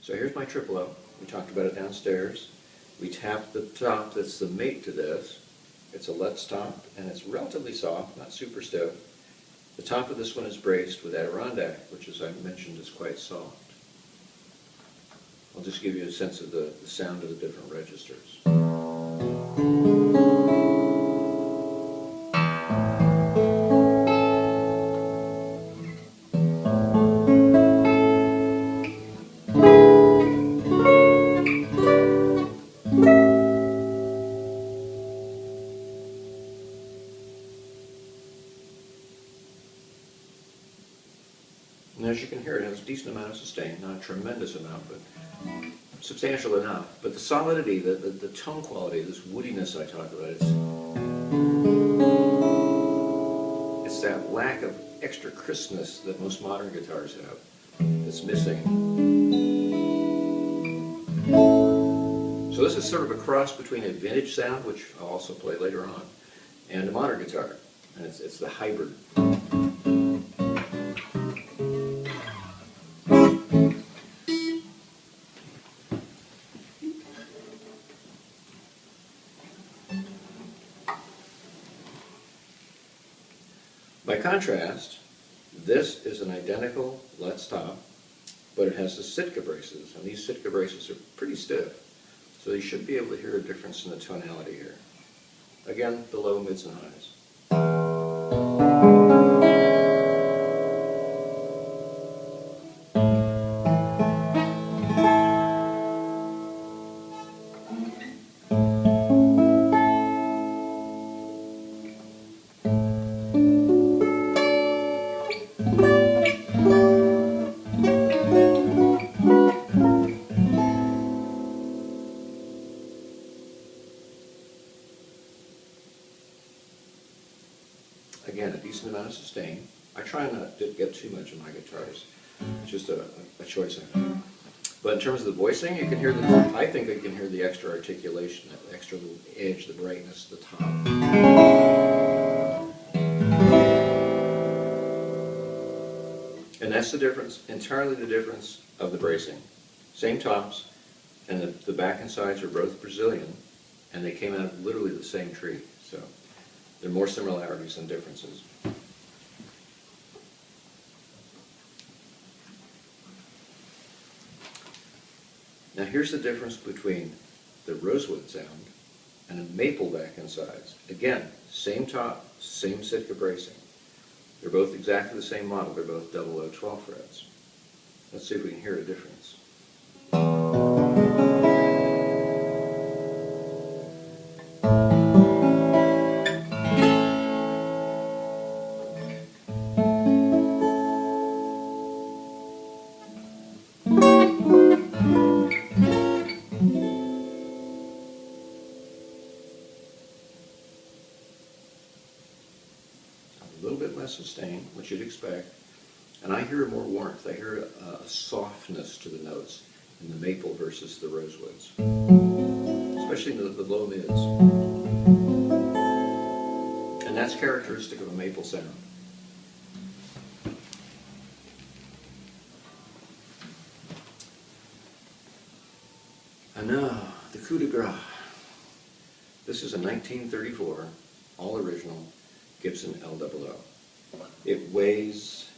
So here's my triplo. We talked about it downstairs. We tap the top that's the mate to this. It's a Let's top, and it's relatively soft, not super stiff. The top of this one is braced with Adirondack, which, as I mentioned, is quite soft. I'll just give you a sense of the sound of the different registers. And as you can hear, it has a decent amount of sustain, not a tremendous amount, but substantial enough. But the solidity, the tone quality, this woodiness I talk about, it's that lack of extra crispness that most modern guitars have that's missing. So this is sort of a cross between a vintage sound, which I'll also play later on, and a modern guitar. And it's the hybrid. By contrast, this is an identical Let's top, but it has the Sitka braces, and these Sitka braces are pretty stiff, so you should be able to hear a difference in the tonality here. Again, the low, mids, and highs. Again, a decent amount of sustain. I try not to get too much in my guitars. It's just a choice I make. But in terms of the voicing, you can hear I think you can hear the extra articulation, that extra little edge, the brightness, the top. And that's the difference, entirely the difference of the bracing. Same tops, and the back and sides are both Brazilian, and they came out of literally the same tree. So there are more similarities than differences. Now here's the difference between the rosewood sound and a maple back and sides. Again, same top, same Sitka bracing. They're both exactly the same model. They're both 0012 frets. Let's see if we can hear a difference. A little bit less sustain, which you'd expect, and I hear more warmth. I hear a softness to the notes in the maple versus the rosewoods, especially in the low mids. And that's characteristic of a maple sound. And now, the coup de grace. This is a 1934, all original, Gibson LOO. It weighs,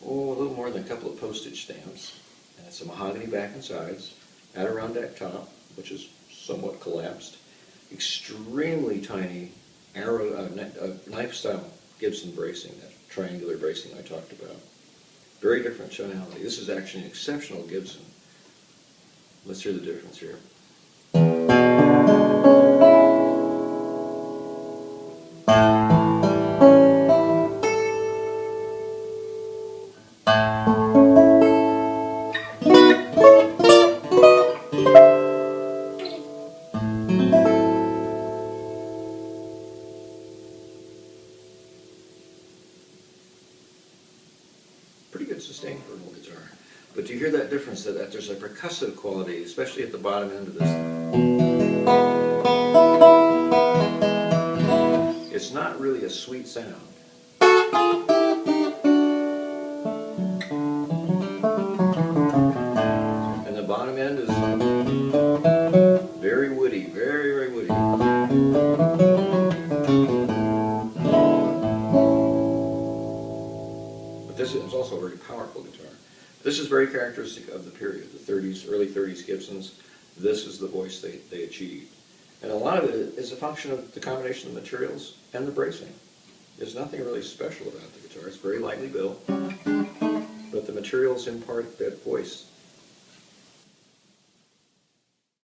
a little more than a couple of postage stamps, and it's a mahogany back and sides, Adirondack top, which is somewhat collapsed, extremely tiny knife-style Gibson bracing, that triangular bracing I talked about. Very different tonality. This is actually an exceptional Gibson. Let's hear the difference here. Pretty good sustain for an old guitar. But do you hear that difference, that there's a percussive quality, especially at the bottom end of this? It's not really a sweet sound. And the bottom This is very characteristic of the period, the 30s, early 30s Gibsons. This is the voice they achieved. And a lot of it is a function of the combination of the materials and the bracing. There's nothing really special about the guitar. It's very lightly built, but the materials impart that voice